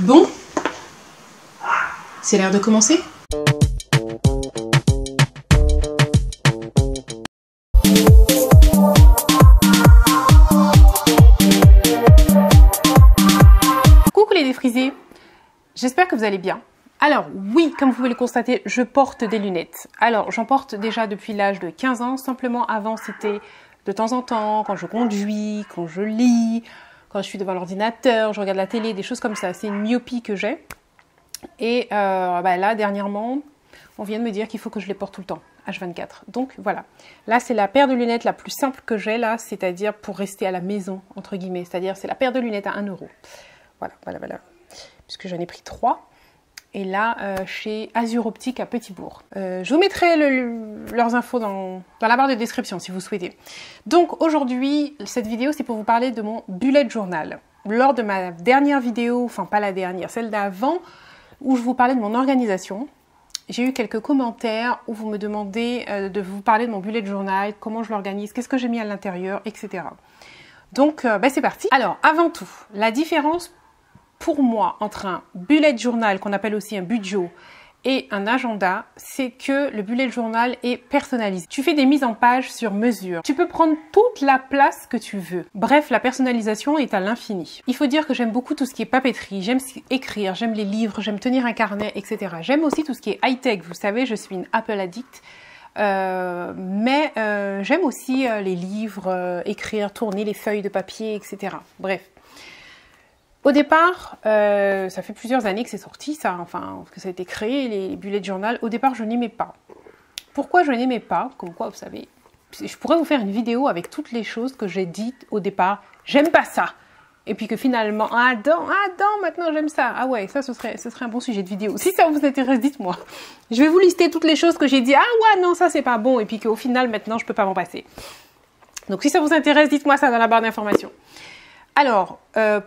Bon, c'est l'heure de commencer. Coucou les défrisés, j'espère que vous allez bien. Alors oui, comme vous pouvez le constater, je porte des lunettes. Alors j'en porte déjà depuis l'âge de 15 ans, simplement avant c'était de temps en temps, quand je conduis, quand je lis, quand je suis devant l'ordinateur, je regarde la télé, des choses comme ça. C'est une myopie que j'ai. Et là, dernièrement, on vient de me dire qu'il faut que je les porte tout le temps, H24. Donc voilà. Là, c'est la paire de lunettes la plus simple que j'ai là, c'est-à-dire pour rester à la maison, entre guillemets. C'est-à-dire, c'est la paire de lunettes à 1 €. Voilà. Puisque j'en ai pris 3. Et là, chez Azur Optique à Petit-Bourg. Je vous mettrai leurs infos dans la barre de description si vous souhaitez. Donc aujourd'hui, cette vidéo, c'est pour vous parler de mon bullet journal. Lors de ma dernière vidéo, enfin pas la dernière, celle d'avant, où je vous parlais de mon organisation, j'ai eu quelques commentaires où vous me demandez de vous parler de mon bullet journal, comment je l'organise, qu'est-ce que j'ai mis à l'intérieur, etc. Donc c'est parti. Alors avant tout, la différence pour moi, entre un bullet journal, qu'on appelle aussi un budget, et un agenda, c'est que le bullet journal est personnalisé. Tu fais des mises en page sur mesure. Tu peux prendre toute la place que tu veux. Bref, la personnalisation est à l'infini. Il faut dire que j'aime beaucoup tout ce qui est papeterie, j'aime écrire, j'aime les livres, j'aime tenir un carnet, etc. J'aime aussi tout ce qui est high-tech. Vous savez, je suis une Apple addict. Mais j'aime aussi les livres, écrire, tourner les feuilles de papier, etc. Bref. Au départ, ça fait plusieurs années que c'est sorti, ça, enfin, que ça a été créé, les bullet journal. Au départ, je n'aimais pas. Pourquoi je n'aimais pas? Comme quoi, vous savez, je pourrais vous faire une vidéo avec toutes les choses que j'ai dites au départ. J'aime pas ça. Et puis que finalement, maintenant j'aime ça. Ah ouais, ça, ce serait un bon sujet de vidéo. Si ça vous intéresse, dites-moi. Je vais vous lister toutes les choses que j'ai dit. Ah ouais, non, ça c'est pas bon. Et puis qu'au final, maintenant, je peux pas m'en passer. Donc si ça vous intéresse, dites-moi ça dans la barre d'informations. Alors,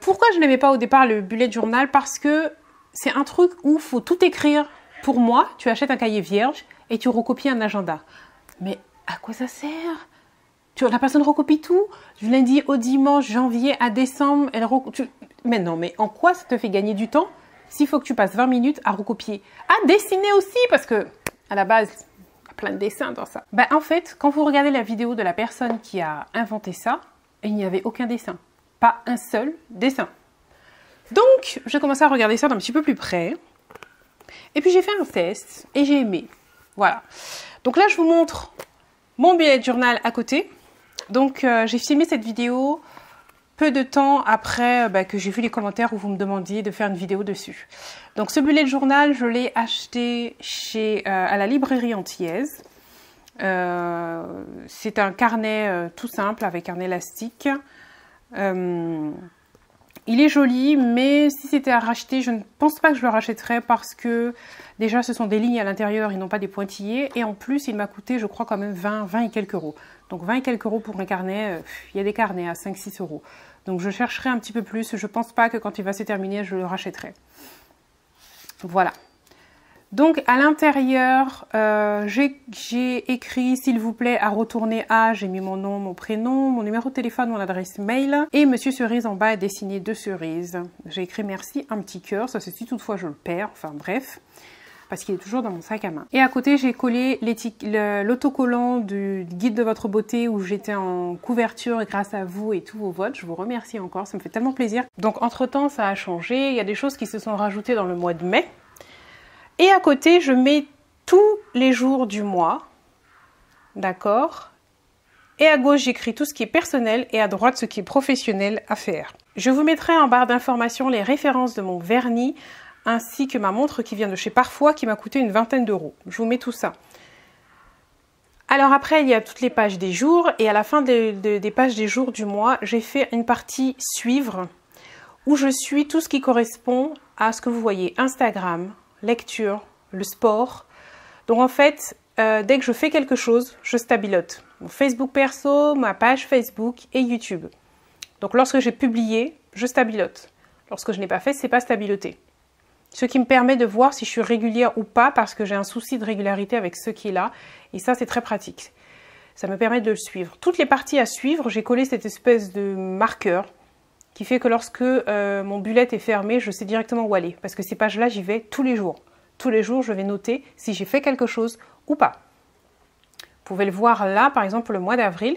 pourquoi je n'aimais pas au départ le bullet journal? Parce que c'est un truc où il faut tout écrire. Pour moi, tu achètes un cahier vierge et tu recopies un agenda. Mais à quoi ça sert? La personne recopie tout. Du lundi au dimanche, janvier à décembre. Mais non, mais en quoi ça te fait gagner du temps s'il faut que tu passes 20 minutes à recopier? À dessiner aussi, parce que à la base, il y a plein de dessins dans ça. En fait, quand vous regardez la vidéo de la personne qui a inventé ça, il n'y avait aucun dessin. Pas un seul dessin. Donc, j'ai commencé à regarder ça d'un petit peu plus près. Et puis, j'ai fait un test et j'ai aimé. Voilà. Donc là, je vous montre mon bullet journal à côté. Donc, j'ai filmé cette vidéo peu de temps après que j'ai vu les commentaires où vous me demandiez de faire une vidéo dessus. Donc, ce bullet journal, je l'ai acheté à la librairie antillaise. C'est un carnet tout simple avec un élastique. Il est joli, mais si c'était à racheter, je ne pense pas que je le rachèterais parce que déjà ce sont des lignes à l'intérieur, ils n'ont pas des pointillés et en plus il m'a coûté je crois quand même 20 et quelques euros. Donc 20 et quelques euros pour un carnet, il y a des carnets à 5-6 euros. Donc je chercherai un petit peu plus, je ne pense pas que quand il va se terminer je le rachèterai. Voilà. Donc à l'intérieur, j'ai écrit s'il vous plaît à retourner à, j'ai mis mon nom, mon prénom, mon numéro de téléphone, mon adresse mail et Monsieur Cerise en bas a dessiné 2 cerises. J'ai écrit merci, un petit cœur, ça c'est si toutefois je le perds, enfin bref, parce qu'il est toujours dans mon sac à main. Et à côté j'ai collé l'autocollant du guide de votre beauté où j'étais en couverture grâce à vous et tous vos votes. Je vous remercie encore, ça me fait tellement plaisir. Donc entre temps ça a changé, il y a des choses qui se sont rajoutées dans le mois de mai. Et à côté, je mets tous les jours du mois, d'accord? Et à gauche, j'écris tout ce qui est personnel et à droite, ce qui est professionnel à faire. Je vous mettrai en barre d'informations les références de mon vernis ainsi que ma montre qui vient de chez Parfois qui m'a coûté une 20aine d'euros. Je vous mets tout ça. Alors après, il y a toutes les pages des jours et à la fin des pages des jours du mois, j'ai fait une partie suivre où je suis tout ce qui correspond à ce que vous voyez, Instagram, lecture, le sport. Donc en fait, dès que je fais quelque chose, je stabilote. Mon Facebook perso, ma page Facebook et YouTube. Donc lorsque j'ai publié, je stabilote. Lorsque je n'ai pas fait, c'est pas stabiloté. Ce qui me permet de voir si je suis régulière ou pas parce que j'ai un souci de régularité avec ce qui est là. Et ça, c'est très pratique. Ça me permet de le suivre. Toutes les parties à suivre, j'ai collé cette espèce de marqueur qui fait que lorsque mon bullet est fermé, je sais directement où aller. Parce que ces pages-là, j'y vais tous les jours. Tous les jours, je vais noter si j'ai fait quelque chose ou pas. Vous pouvez le voir là, par exemple, pour le mois d'avril.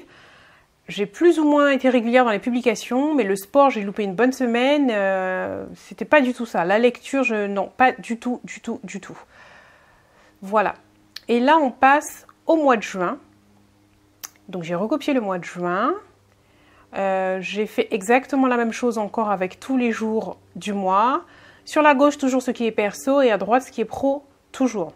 J'ai plus ou moins été régulière dans les publications, mais le sport, j'ai loupé une bonne semaine. C'était pas du tout ça. La lecture, non, pas du tout, du tout, du tout. Voilà. Et là, on passe au mois de juin. Donc, j'ai recopié le mois de juin. J'ai fait exactement la même chose encore avec tous les jours du mois. Sur la gauche, toujours ce qui est perso et à droite, ce qui est pro, toujours.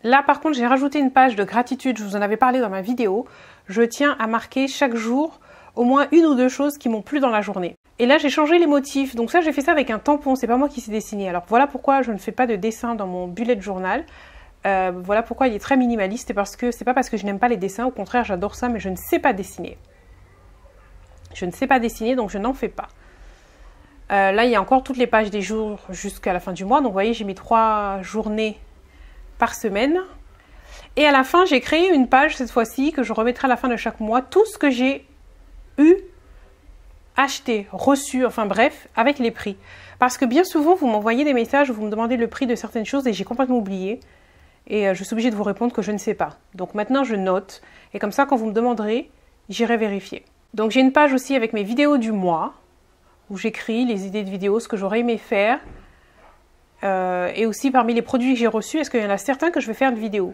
Là, par contre, j'ai rajouté une page de gratitude. Je vous en avais parlé dans ma vidéo. Je tiens à marquer chaque jour au moins une ou deux choses qui m'ont plu dans la journée. Et là, j'ai changé les motifs. Donc ça, j'ai fait ça avec un tampon. C'est pas moi qui s'est dessiné. Alors voilà pourquoi je ne fais pas de dessin dans mon bullet journal. Voilà pourquoi il est très minimaliste. C'est pas parce que je n'aime pas les dessins. Au contraire, j'adore ça, mais je ne sais pas dessiner. Je ne sais pas dessiner, donc je n'en fais pas. Là, il y a encore toutes les pages des jours jusqu'à la fin du mois. Donc, vous voyez, j'ai mis 3 journées par semaine. Et à la fin, j'ai créé une page cette fois-ci que je remettrai à la fin de chaque mois. Tout ce que j'ai eu, acheté, reçu, enfin bref, avec les prix. Parce que bien souvent, vous m'envoyez des messages où vous me demandez le prix de certaines choses et j'ai complètement oublié. Et je suis obligée de vous répondre que je ne sais pas. Donc maintenant, je note. Et comme ça, quand vous me demanderez, j'irai vérifier. Donc j'ai une page aussi avec mes vidéos du mois, où j'écris les idées de vidéos, ce que j'aurais aimé faire. Et aussi parmi les produits que j'ai reçus, est-ce qu'il y en a certains que je vais faire une vidéo?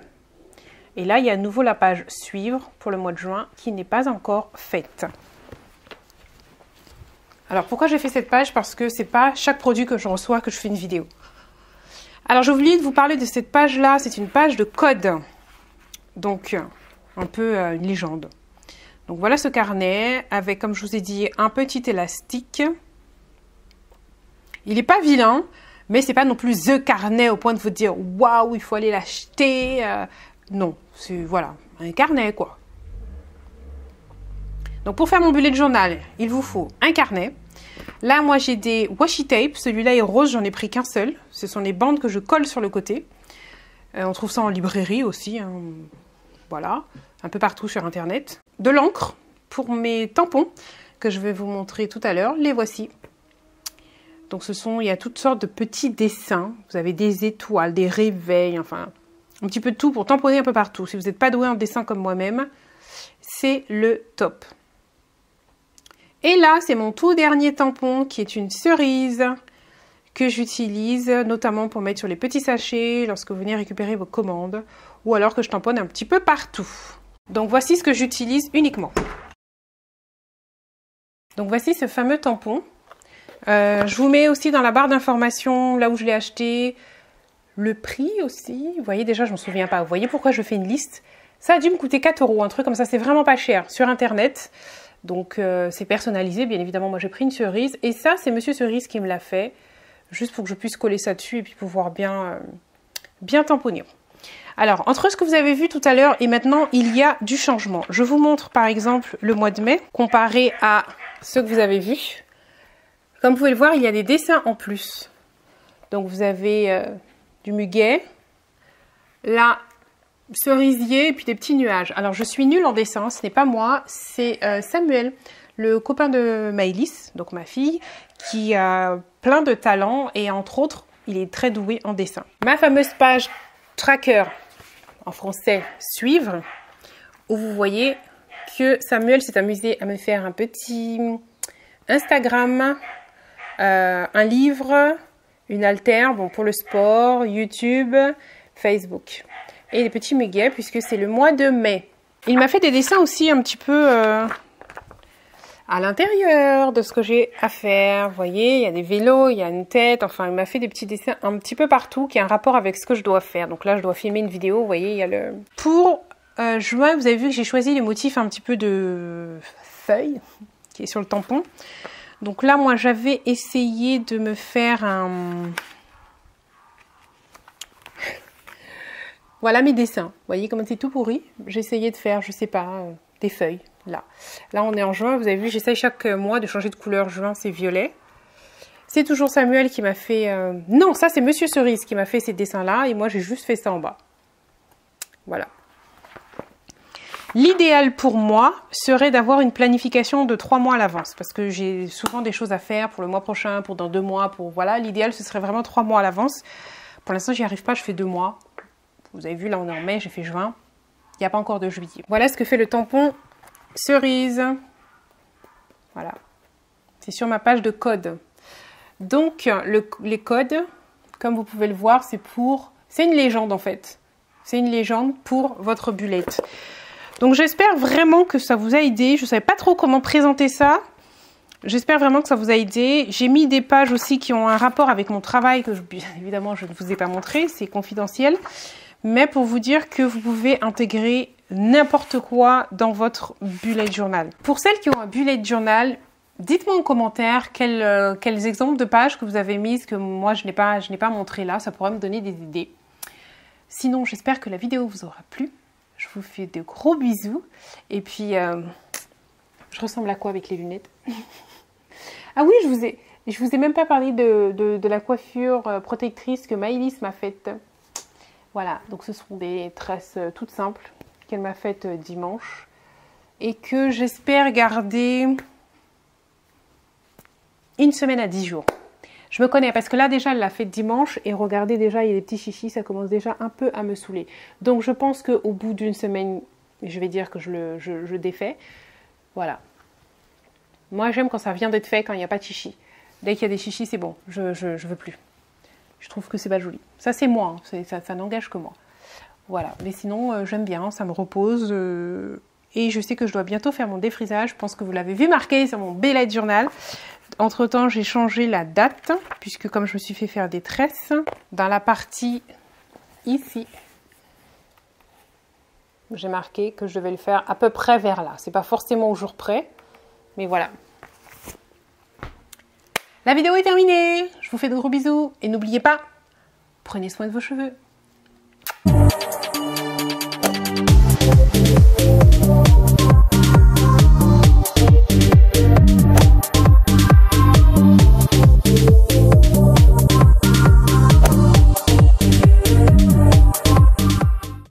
Et là, il y a à nouveau la page suivre pour le mois de juin qui n'est pas encore faite. Alors pourquoi j'ai fait cette page? Parce que c'est pas chaque produit que je reçois que je fais une vidéo. Alors j'ai oublié de vous parler de cette page-là, c'est une page de code. Donc un peu une légende. Donc voilà ce carnet avec, comme je vous ai dit, un petit élastique. Il n'est pas vilain, mais c'est pas non plus the carnet au point de vous dire waouh, il faut aller l'acheter. Non, c'est voilà, un carnet quoi. Donc pour faire mon bullet journal, il vous faut un carnet. Là, moi j'ai des washi tape. Celui-là est rose, j'en ai pris qu'un seul. Ce sont les bandes que je colle sur le côté. On trouve ça en librairie aussi. Hein. Voilà, un peu partout sur internet. De l'encre pour mes tampons que je vais vous montrer tout à l'heure. Les voici. Donc il y a toutes sortes de petits dessins. Vous avez des étoiles, des réveils, enfin un petit peu de tout pour tamponner un peu partout. Si vous n'êtes pas doué en dessin comme moi-même, c'est le top. Et là, c'est mon tout dernier tampon qui est une cerise que j'utilise notamment pour mettre sur les petits sachets lorsque vous venez récupérer vos commandes ou alors que je tamponne un petit peu partout. Donc voici ce que j'utilise uniquement. Donc voici ce fameux tampon. Je vous mets aussi dans la barre d'informations là où je l'ai acheté, le prix aussi. Vous voyez déjà, je ne me souviens pas. Vous voyez pourquoi je fais une liste? Ça a dû me coûter 4 €, un truc comme ça. C'est vraiment pas cher sur internet. Donc c'est personnalisé, bien évidemment. Moi j'ai pris une cerise et ça c'est Monsieur Cerise qui me l'a fait, juste pour que je puisse coller ça dessus et puis pouvoir bien tamponner. Alors entre ce que vous avez vu tout à l'heure et maintenant il y a du changement. Je vous montre par exemple le mois de mai comparé à ce que vous avez vu. Comme vous pouvez le voir, il y a des dessins en plus. Donc vous avez du muguet, là cerisier et puis des petits nuages. Alors je suis nulle en dessin, ce n'est pas moi, c'est Samuel, le copain de Maëlys, donc ma fille, qui a plein de talents et entre autres, il est très doué en dessin. Ma fameuse page tracker, en français suivre, où vous voyez que Samuel s'est amusé à me faire un petit Instagram, un livre, une haltère, bon pour le sport, YouTube, Facebook. Et des petits muguets puisque c'est le mois de mai. Il m'a fait des dessins aussi un petit peu à l'intérieur de ce que j'ai à faire. Vous voyez, il y a des vélos, il y a une tête. Enfin, il m'a fait des petits dessins un petit peu partout qui a un rapport avec ce que je dois faire. Donc là, je dois filmer une vidéo. Vous voyez, il y a le... Pour juin, vous avez vu que j'ai choisi le motif un petit peu de feuille qui est sur le tampon. Donc là, moi, j'avais essayé de me faire un... Voilà mes dessins. Vous voyez comment c'est tout pourri. J'ai essayé de faire, je sais pas, des feuilles. Là, on est en juin. Vous avez vu, j'essaye chaque mois de changer de couleur. Juin, c'est violet. C'est toujours Samuel qui m'a fait... Non, ça, c'est Monsieur Cerise qui m'a fait ces dessins-là. Et moi, j'ai juste fait ça en bas. Voilà. L'idéal pour moi serait d'avoir une planification de 3 mois à l'avance parce que j'ai souvent des choses à faire pour le mois prochain, pour dans 2 mois, pour voilà. L'idéal ce serait vraiment 3 mois à l'avance. Pour l'instant j'y arrive pas, je fais 2 mois. Vous avez vu là on est en mai, j'ai fait juin. Il n'y a pas encore de juillet. Voilà ce que fait le tampon cerise. Voilà. C'est sur ma page de code. Donc les codes, comme vous pouvez le voir, c'est une légende en fait. C'est une légende pour votre bullette. Donc j'espère vraiment que ça vous a aidé. Je ne savais pas trop comment présenter ça. J'espère vraiment que ça vous a aidé. J'ai mis des pages aussi qui ont un rapport avec mon travail que bien évidemment je ne vous ai pas montré. C'est confidentiel. Mais pour vous dire que vous pouvez intégrer n'importe quoi dans votre bullet journal. Pour celles qui ont un bullet journal, dites-moi en commentaire quels exemples de pages que vous avez mises que moi je n'ai pas montré là. Ça pourrait me donner des idées. Sinon, j'espère que la vidéo vous aura plu. Je vous fais de gros bisous. Et puis, je ressemble à quoi avec les lunettes? Ah oui, je vous ai même pas parlé de la coiffure protectrice que Maëlys m'a faite. Voilà, donc ce sont des tresses toutes simples qu'elle m'a faites dimanche. Et que j'espère garder une semaine à 10 jours. Je me connais parce que là déjà elle l'a fait dimanche et regardez déjà il y a des petits chichis, ça commence déjà un peu à me saouler. Donc je pense qu'au bout d'une semaine, je vais dire que je défais. Voilà. Moi j'aime quand ça vient d'être fait, quand il n'y a pas de chichis. Dès qu'il y a des chichis c'est bon, je veux plus. Je trouve que c'est pas joli. Ça c'est moi, hein. Ça n'engage que moi. Voilà, mais sinon j'aime bien, ça me repose. Et je sais que je dois bientôt faire mon défrisage. Je pense que vous l'avez vu marqué sur mon bullet journal. Entre temps, j'ai changé la date, puisque comme je me suis fait faire des tresses, dans la partie ici, j'ai marqué que je devais le faire à peu près vers là. C'est pas forcément au jour près, mais voilà. La vidéo est terminée. Je vous fais de gros bisous et n'oubliez pas, prenez soin de vos cheveux.